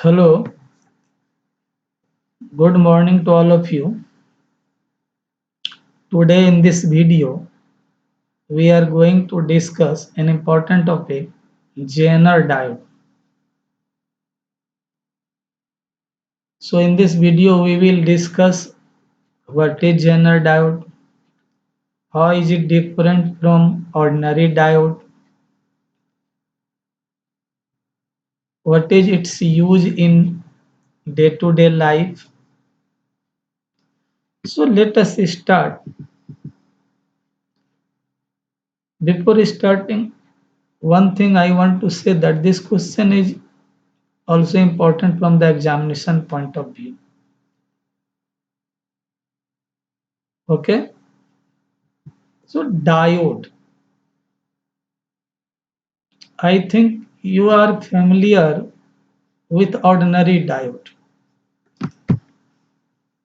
Hello, good morning to all of you. Today in this video, we are going to discuss an important topic, Jenner diode. So in this video, we will discuss what is Jenner diode, how is it different from ordinary diode, what is its use in day-to-day life. So let us start. Before starting, one thing I want to say that this question is also important from the examination point of view. Okay, so diode. I think you are familiar with ordinary diode.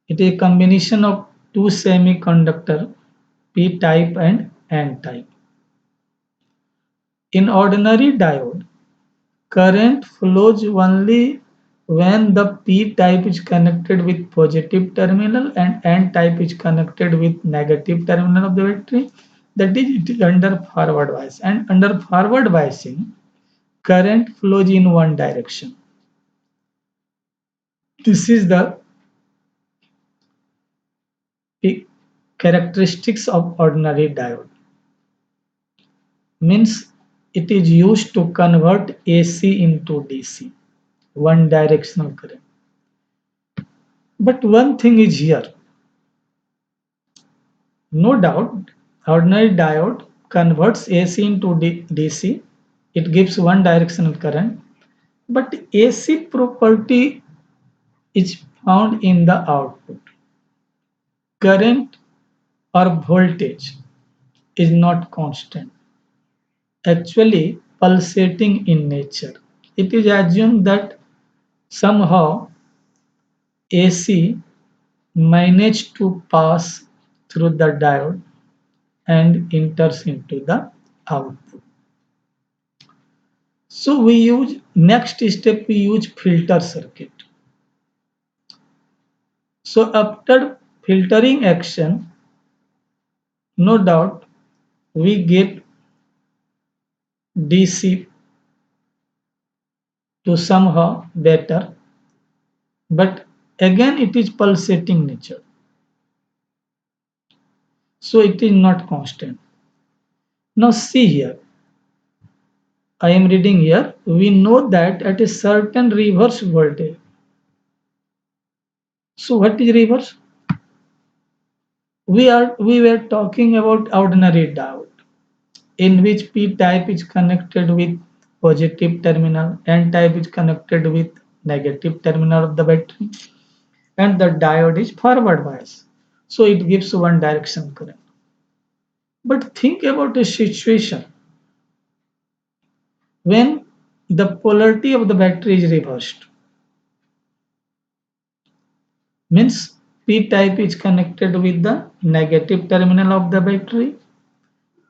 It is a combination of two semiconductor P type and N type. In ordinary diode, current flows only when the P type is connected with positive terminal and N type is connected with negative terminal of the battery. That is, it is under forward bias. And under forward biasing, current flows in one direction. This is the characteristics of ordinary diode. Means it is used to convert AC into DC, one directional current. But one thing is here, no doubt, ordinary diode converts AC into DC. It gives one directional current, but AC property is found in the output. Current or voltage is not constant, actually pulsating in nature. It is assumed that somehow AC managed to pass through the diode and enters into the output. So we use next step we use filter circuit. So after filtering action, no doubt we get DC to somehow better, but again it is pulsating nature. So it is not constant. Now see here, I am reading here, we know that at a certain reverse voltage. So what is reverse? We were talking about ordinary diode in which P type is connected with positive terminal, N type is connected with negative terminal of the battery, and the diode is forward bias. So it gives one direction current. But think about a situation when the polarity of the battery is reversed. Means P type is connected with the negative terminal of the battery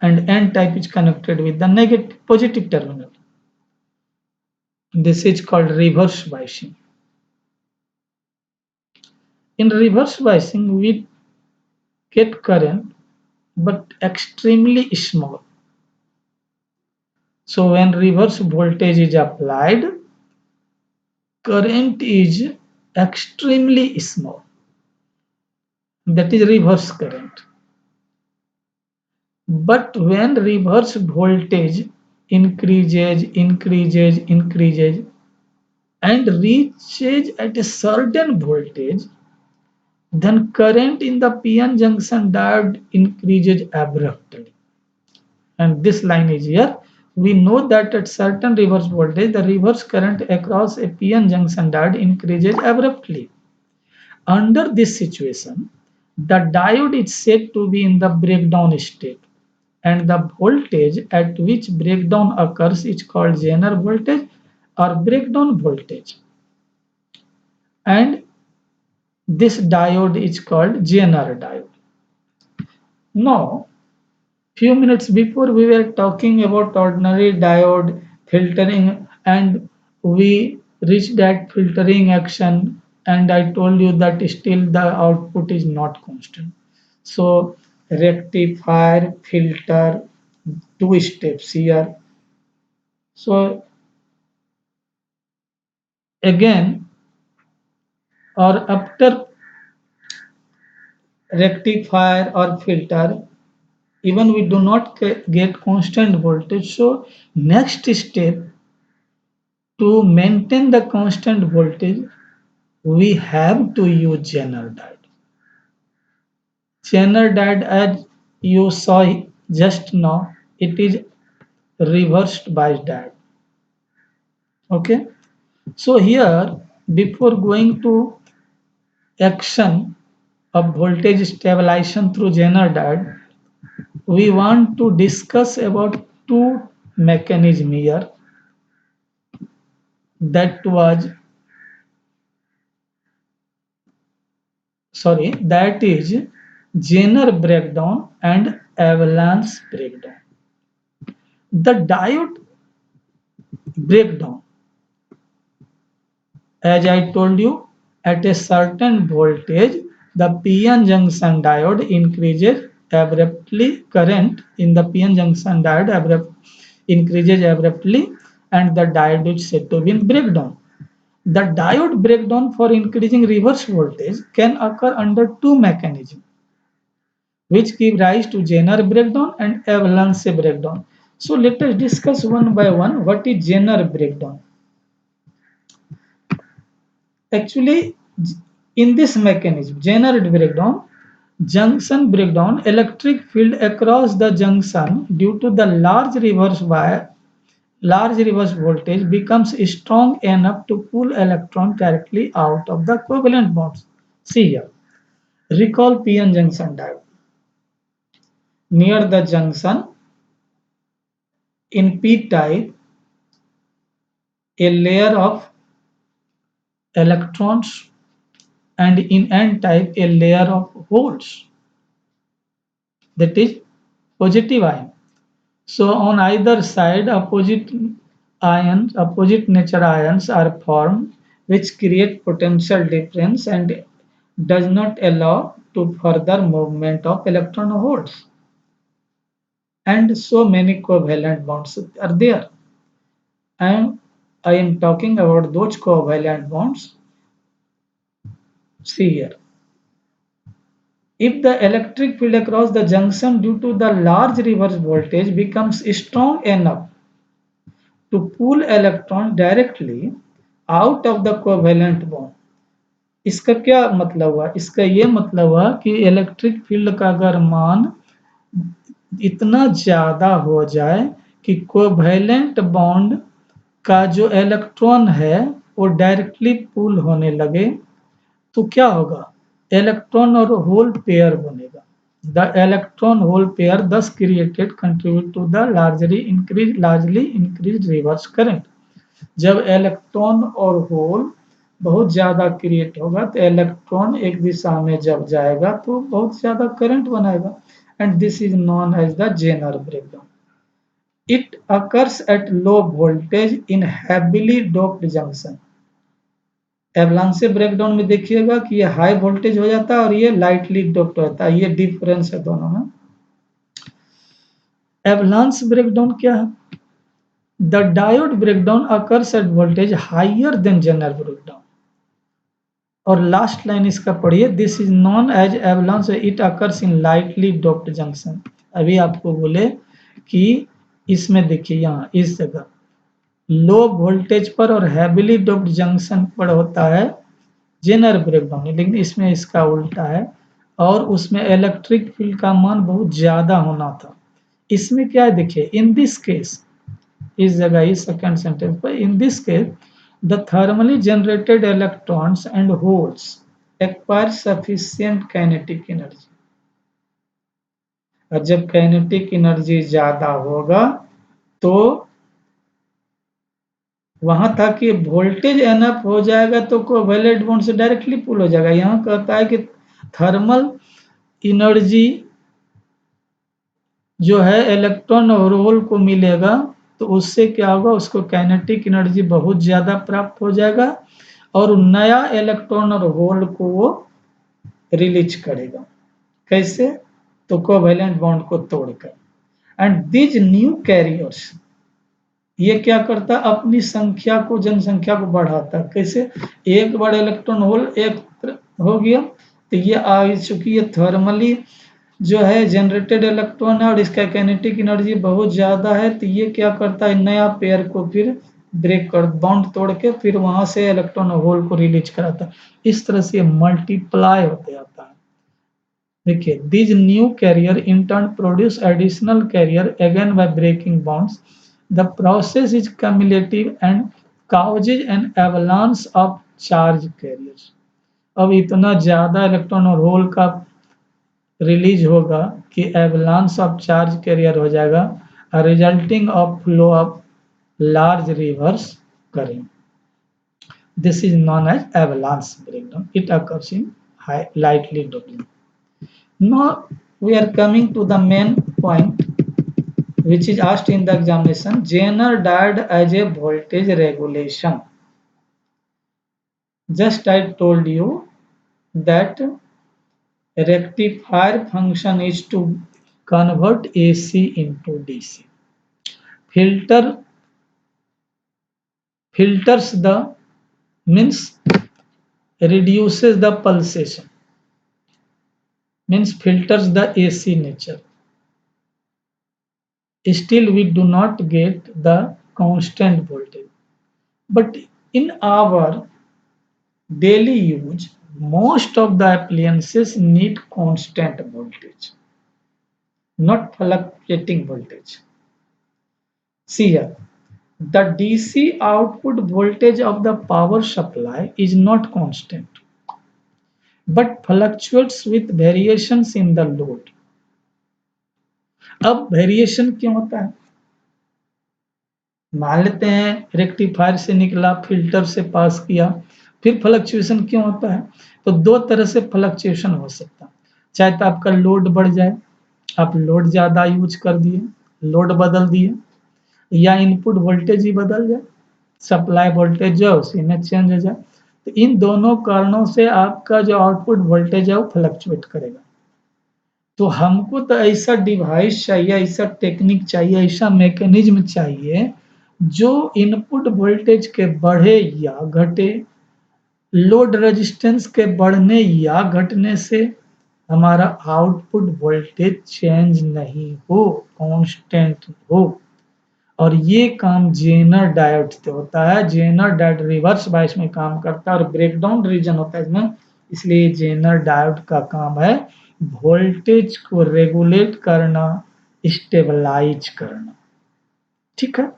and N type is connected with the negative positive terminal. This is called reverse biasing. In reverse biasing, we get current but extremely small. So when reverse voltage is applied, current is extremely small. That is reverse current. But when reverse voltage increases and reaches at a certain voltage, then current in the PN junction diode increases abruptly. And this line is here. We know that at certain reverse voltage, the reverse current across a PN junction diode increases abruptly. Under this situation, the diode is said to be in the breakdown state, and the voltage at which breakdown occurs is called Zener voltage or breakdown voltage. And this diode is called Zener diode. Now, few minutes before we were talking about ordinary diode filtering and we reached that filtering action, and I told you that still the output is not constant. So rectifier, filter, two steps here. So again, or after rectifier or filter, even we do not get constant voltage. So next step, to maintain the constant voltage, we have to use Zener diode. Zener diode, as you saw just now, it is reversed bias diode. Okay. So here, before going to action of voltage stabilization through Zener diode, we want to discuss about two mechanism here. That is Zener breakdown and avalanche breakdown. The diode breakdown, as I told you, at a certain voltage, the PN junction diode increases abruptly. Current in the PN junction diode increases abruptly, and the diode is said to be in breakdown. The diode breakdown for increasing reverse voltage can occur under two mechanisms, which give rise to Zener breakdown and avalanche breakdown. So let us discuss one by one what is Zener breakdown. Actually, in this mechanism, Zener breakdown, junction breakdown, electric field across the junction due to the large reverse voltage becomes strong enough to pull electron directly out of the covalent bonds. See here, recall PN junction diode. Near the junction, in p-type, a layer of electrons, and in n-type, a layer of holes, that is positive ion. So on either side, opposite nature ions are formed, which create potential difference and does not allow to further movement of electron holes. And so many covalent bonds are there. And I am talking about those covalent bonds. See here. If the electric field across the junction due to the large reverse voltage becomes strong enough to pull electron directly out of the covalent bond, इसका क्या मतलब हुआ? इसका ये मतलब हुआ कि electric field का अगर मान इतना ज्यादा हो जाए कि कोवैलेंट बॉन्ड का जो इलेक्ट्रॉन है वो डायरेक्टली पुल होने लगे, तो क्या होगा? इलेक्ट्रॉन और होल पेयर बनेगा. The electron hole pair thus created contribute to the largely increased reverse current. जब इलेक्ट्रॉन और होल बहुत ज्यादा क्रिएट होगा तो इलेक्ट्रॉन एक दिशा में जब जाएगा तो बहुत ज्यादा करंट बनाएगा, and this is known as the Zener breakdown. It occurs at low voltage in heavily doped junction. Avalanche breakdown में देखिएगा कि ये हाई वोल्टेज हो जाता है और ये लाइटली डोप्ड होता है. ये डिफरेंस है दोनों में. एवलांस ब्रेकडाउन क्या है? The diode breakdown occurs at voltage higher than Zener breakdown. और लास्ट लाइन इसका पढ़िए, this is known as avalanche, it occurs in lightly doped junction. अभी आपको बोले कि इसमें देखिए यहाँ इस जगह लो वोल्टेज पर और हैवीली डोप्ड जंक्शन पर होता है जेनर ब्रेकडाउन, लेकिन इसमें इसका उल्टा है और उसमें इलेक्ट्रिक फील्ड का मान बहुत ज्यादा होना था. इसमें क्या है देखिए, इन दिस केस, इस जगह इस सेकंड सेंटेंस पर, in this case the thermally generated electrons and holes acquire sufficient kinetic energy. और जब काइनेटिक एनर्जी ज्यादा होगा तो वहां था कि वोल्टेज एनफ हो जाएगा तो कोवैलेंट बॉन्ड से डायरेक्टली पुल हो जाएगा. यहाँ कहता है कि थर्मल एनर्जी जो है इलेक्ट्रॉन और होल को मिलेगा तो उससे क्या होगा, उसको काइनेटिक एनर्जी बहुत ज़्यादा प्राप्त हो जाएगा और नया इलेक्ट्रॉन और होल को वो रिलीज करेगा। कैसे? तो कोवेलेंट बॉन्ड को तोड़कर। एंड दिज न्यू कैरियर्स, ये क्या करता है, अपनी संख्या को, जनसंख्या को बढ़ाता है। कैसे? एक बार इलेक्ट्रॉन होल एक हो गया तो ये आ चुकी है थर्मली जो है जनरेटेड इलेक्ट्रॉन है और इसका काइनेटिक एनर्जी बहुत ज़्यादा है, तो ये क्या करता है, नया पेयर को फिर ब्रेक कर, बॉन्ड तोड़ के फिर वहां से इलेक्ट्रॉन होल को रिलीज कराता है। इस तरह से मल्टीप्लाई होते आता है। देखिए, these new carrier in turn produce additional carrier again by breaking bonds. The process is cumulative and causes an avalanche of charge carriers. अब इतना ज्यादा इलेक्ट्रॉन और होल का रिलीज होगा कि एवलांस ऑफ चार्ज कैरियर हो जाएगा, resulting of flow of large reverse current. This is known as avalanche breakdown. It occurs in lightly doubling. Now we are coming to the main point which is asked in the examination. Zener diode as a voltage regulation. Just I told you that rectifier function is to convert AC into DC. Filters the means reduces the pulsation, means filters the AC nature. Still we do not get the constant voltage, but in our daily use most of the appliances need constant voltage, not fluctuating voltage. See here, the DC output voltage of the power supply is not constant but fluctuates with variations in the load. अब variation क्यों होता है? मान लेते हैं rectifier से निकला, filter से पास किया, फिर फ्लक्चुएशन क्यों होता है? तो दो तरह से फ्लक्चुएशन हो सकता है। चाहे तो आपका लोड बढ़ जाए, आप लोड ज़्यादा यूज कर दिए, लोड बदल दिए, या इनपुट वोल्टेज ही बदल जाए, सप्लाई वोल्टेज जो है उसी में चेंज हो जाए। तो इन दोनों कारणों से आपका जो आउटपुट वोल्टेज है वो फ्लक्चुएट करेगा। तो हमको तो ऐसा डिवाइस चाहिए, ऐसा टेक्निक चाहिए, ऐसा मैकेनिज्म चाहिए जो इनपुट वोल्टेज के बढ़े या घटे, लोड रेजिस्टेंस के बढ़ने या घटने से हमारा आउटपुट वोल्टेज चेंज नहीं हो, कांस्टेंट हो। और ये काम जेनर डायोड से होता है। जेनर डायोड रिवर्स बायस में काम करता है और ब्रेकडाउन रीजन होता है इसमें, इसलिए जेनर डायोड का काम है वोल्टेज को रेगुलेट करना, स्टेबलाइज करना। ठीक है,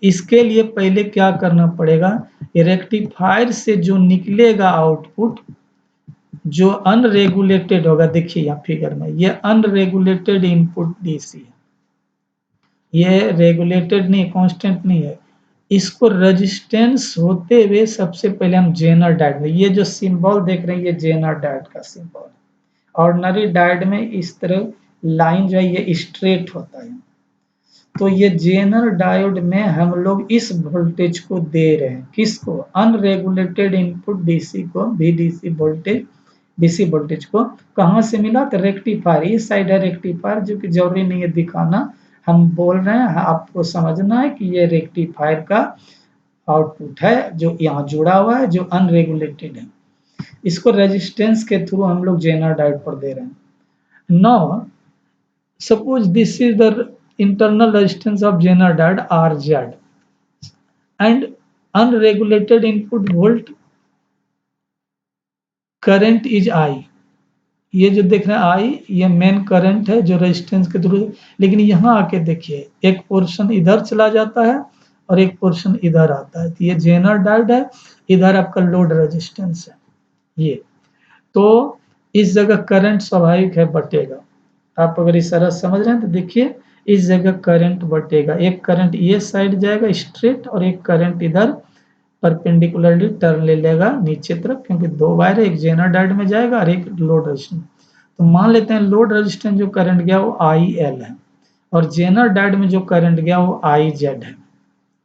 इसके लिए पहले क्या करना पड़ेगा, रेक्टिफायर से जो निकलेगा आउटपुट, जो अनरेगुलेटेड होगा, देखिए यहाँ फिगर में ये अनरेगुलेटेड इनपुट डीसी है, ये रेगुलेटेड नहीं, कांस्टेंट नहीं है। इसको रेजिस्टेंस होते हुए सबसे पहले हम जेनर डायोड में, ये जो सिंबल देख रहे हैं ये जेनर डायोड का सिंबल है। ऑर्डिनरी डायोड में इस तरह लाइन जो है ये स्ट्रेट होता है, तो ये जेनर डायोड में हम लोग इस वोल्टेज को दे रहे हैं, किसको, अनरेगुलेटेड इनपुट डीसी को, VDC वोल्टेज, डीसी वोल्टेज को कहाँ से मिला, तो रेक्टिफायर, इस साइड है रेक्टिफायर, जो कि जरूरी नहीं है दिखाना, हम बोल रहे हैं, आपको समझना है कि ये रेक्टिफायर का आउटपुट है जो यहाँ जुड़ा हुआ है, जो अनरेगुलेटेड है। इसको रेजिस्टेंस के थ्रू हम लोग जेनर डायोड पर दे रहे हैं। Now suppose this is the internal resistance of Zener diode RZ and unregulated input volt current is I। ये जो देख रहे हैं I, ये मेन करंट है जो रेजिस्टेंस के थ्रू, लेकिन यहाँ आके देखिए एक पोर्शन इधर चला जाता है और एक पोर्शन इधर आता है, तो ये जेनर डायोड है, इधर आपका लोड रेजिस्टेंस है ये, तो इस जगह करंट स्वाभाविक है बटेगा। आप अगर इस तरह समझ रहे हैं तो देखिए इस जगह करंट बटेगा, एक करंट ये साइड जाएगा स्ट्रेट और एक करंट इधर परपेंडिकुलरली टर्न ले लेगा नीचे तरफ, क्योंकि दो वायर है, एक जेनर डायोड में जाएगा और एक लोड रेजिस्टेंस। तो मान लेते हैं लोड रेजिस्टेंस जो करंट गया वो IL है और जेनर डायोड में जो करंट गया वो आई जेड है।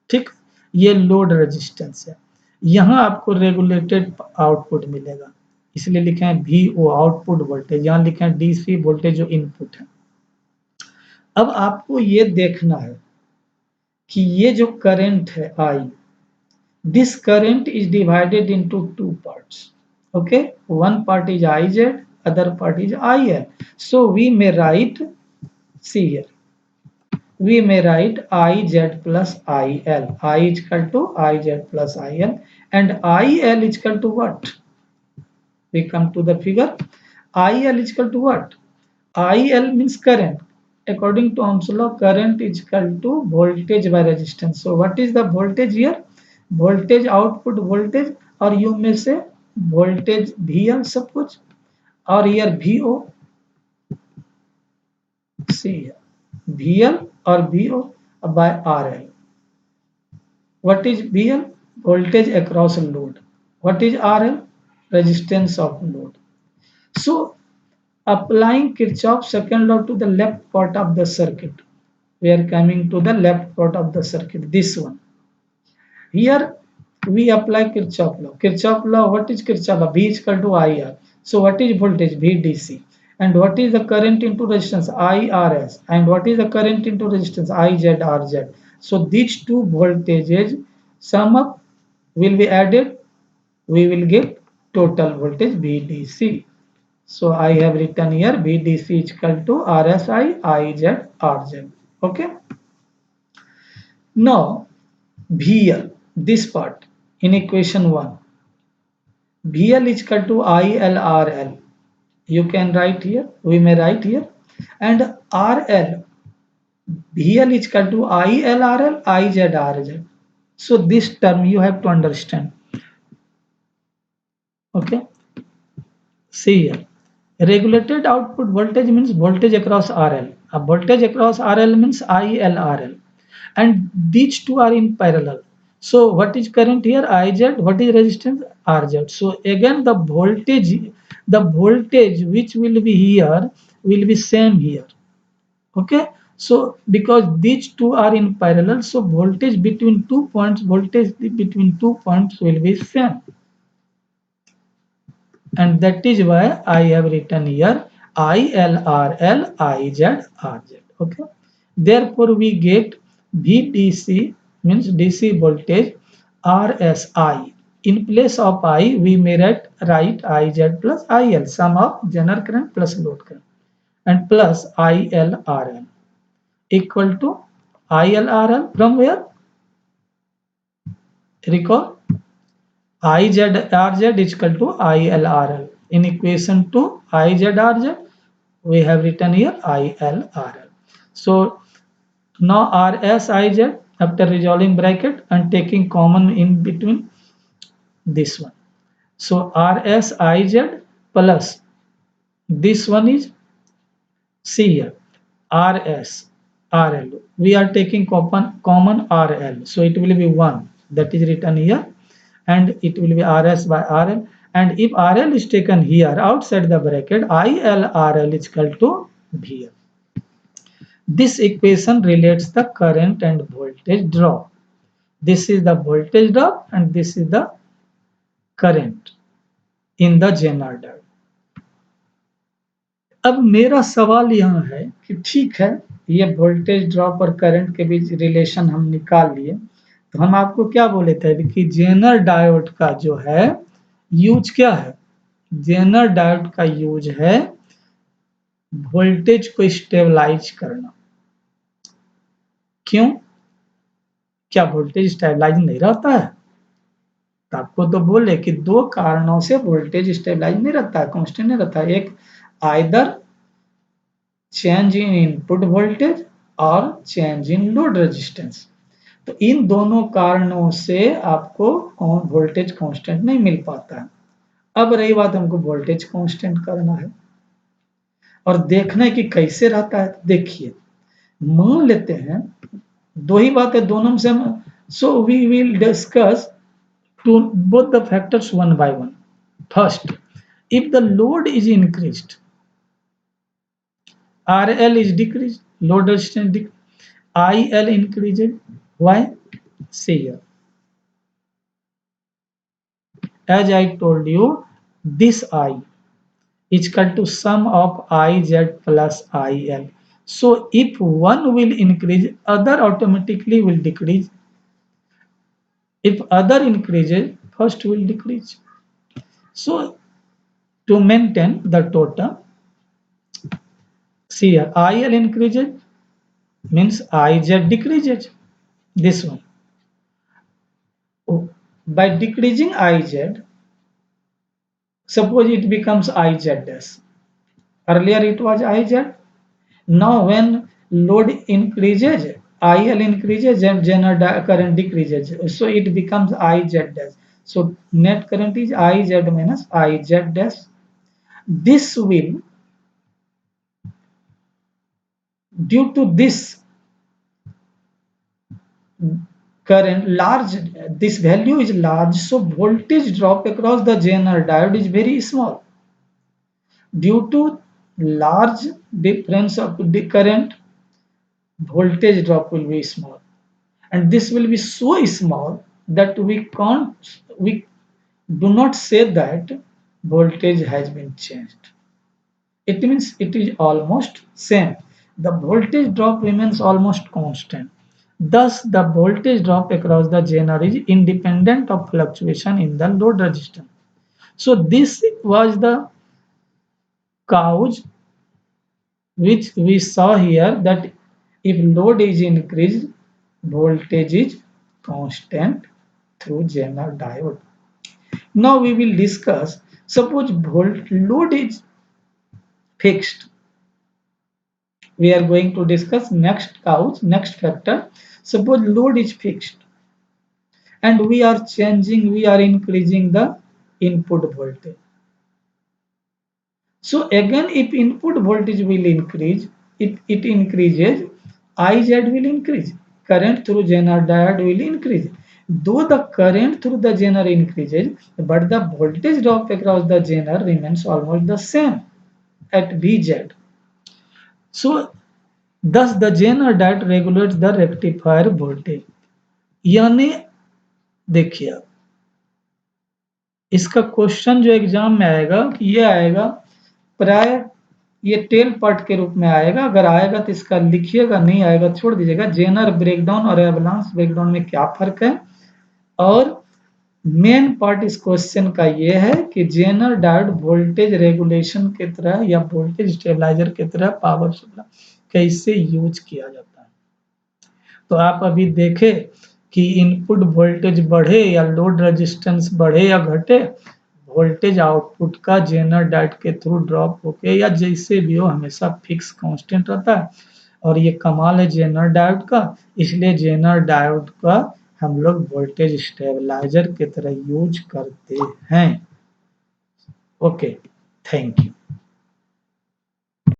ठीक, ये लोड रेजिस्टेंस है। यहाँ आपको रेगुलेटेड आउटपुट मिलेगा, इसलिए लिखे हैं वी ओ आउटपुट वोल्टेज, यहाँ लिखे हैं डीसी वोल्टेज जो इनपुट है। अब आपको ये देखना है कि ये जो करंट है I, this current is divided into two parts. Okay, one part is IZ, other part is IL. So we may write, see here, we may write IZ plus IL. I is equal to IZ plus IL, and IL is equal to what? We come to the figure. IL is equal to what? IL means current. According to Ohm's law, current is equal to voltage by resistance. So what is the voltage here? Voltage, output voltage, or you may say voltage VL suppose, or here VO. See here, VL or VO by RL. What is VL? Voltage across a load. What is RL? Resistance of load. So applying Kirchhoff's second law to the left part of the circuit, we are coming to the left part of the circuit, this one. Here we apply Kirchhoff law. Kirchhoff law, what is Kirchhoff law? V is equal to IR. So what is voltage? VDC. And what is the current into resistance? IRS. And what is the current into resistance? IZRZ. So these two voltages sum up will be added. We will get total voltage VDC. So I have written here VDC is equal to RSI IZRZ. Okay. Now VL, this part in equation 1, VL is equal to ILRL. You can write here, we may write here, and RL, VL is equal to ILRL, IZRZ. So this term you have to understand. Okay, see here. Regulated output voltage means voltage across RL. A voltage across RL means ILRL. And these two are in parallel. So what is current here? IZ. What is resistance? RZ. So again the voltage which will be here will be same here. Okay. So because these two are in parallel, so voltage between 2 points, will be same. And that is why I have written here ILRL IZRZ. Okay. Therefore, we get VDC means DC voltage RSI. In place of I, we may write IZ plus IL, sum of general current plus load current, and plus ILRL equal to ILRL from where? Recall, IZRZ is equal to ILRL. In equation 2, IZRZ, we have written here ILRL. So now RSIZ, after resolving bracket and taking common in between this one. So RSIZ plus this one is, see here, RS, RL. We are taking common RL. So it will be 1, that is written here, and it will be RS by RL. And if RL is taken here outside the bracket, ILRL is equal to VL. This equation relates the current and voltage drop. This is the voltage drop and this is the current in the Zener diode. अब मेरा सवाल यहाँ है कि ठीक है, ये voltage drop और करंट के बीच रिलेशन हम निकाल लिए, तो हम आपको क्या बोले थे कि जेनर डायोड का जो है यूज क्या है? जेनर डायोड का यूज है वोल्टेज को स्टेबलाइज करना। क्यों? क्या वोल्टेज स्टेबलाइज नहीं रहता है? तो आपको तो बोले कि दो कारणों से वोल्टेज स्टेबलाइज नहीं रहता है, कांस्टेंट नहीं रहता है। एक either change in input voltage और चेंज इन लोड रेजिस्टेंस। तो इन दोनों कारणों से आपको वोल्टेज कांस्टेंट नहीं मिल पाता है। अब रही बात हमको वोल्टेज कांस्टेंट करना है और देखना है कि कैसे रहता है। देखिए, मान लेते हैं दो ही बात है, दोनों में से हम, so we will discuss to both the factors one by one. First, if the load is increased, RL is decreased. load resistance IL increases. Why? See here. As I told you, this I is equal to sum of IZ plus IL. So if one will increase, other automatically will decrease. If other increases, first will decrease. So to maintain the total, see here, IL increases means IZ decreases. This one. Oh, by decreasing IZ, suppose it becomes IZ dash. Earlier it was IZ. Now when load increases, IL increases and general current decreases. So it becomes IZ dash. So net current is IZ minus IZ dash. This will, due to this current large, this value is large, so voltage drop across the Zener diode is very small. Due to large difference of the current, voltage drop will be small, and this will be so small that we do not say that voltage has been changed. It means it is almost same. The voltage drop remains almost constant. Thus, the voltage drop across the Zener is independent of fluctuation in the load resistance. So this was the cause which we saw here, that if load is increased, voltage is constant through Zener diode. Now we will discuss, suppose load is fixed. We are going to discuss next factor. Suppose load is fixed and we are increasing the input voltage. So again, if input voltage will increase, if it increases, IZ will increase. Current through Zener diode will increase. Though the current through the Zener increases, but the voltage drop across the Zener remains almost the same at VZ. So thus the Zener diode regulates the rectifier voltage. यानी देखिए, इसका question जो exam में आएगा ये आएगा प्राय, ये टेल पार्ट के रूप में आएगा। अगर आएगा तो इसका लिखिएगा, नहीं आएगा छोड़ दीजिएगा। जेनर ब्रेकडाउन और एवलांस ब्रेकडाउन में क्या फर्क है, और मेन पार्ट इस क्वेश्चन का ये है कि जेनर डायोड वोल्टेज रेगुलेशन की तरह या वोल्टेज स्टेबलाइजर की तरह पावर सप्लाई कैसे यूज किया जाता है। तो आप अभी देखें कि इनपुट वोल्टेज बढ़े या लोड रेजिस्टेंस बढ़े या घटे, वोल्टेज आउटपुट का जेनर डायोड के थ्रू ड्रॉप होके या जैसे भी हो हमेशा फिक्स कांस्टेंट रहता है। और ये कमाल है जेनर डायोड का, इसलिए जेनर डायोड का हम लोग वोल्टेज स्टेबलाइजर की तरह यूज करते हैं। Okay, thank you.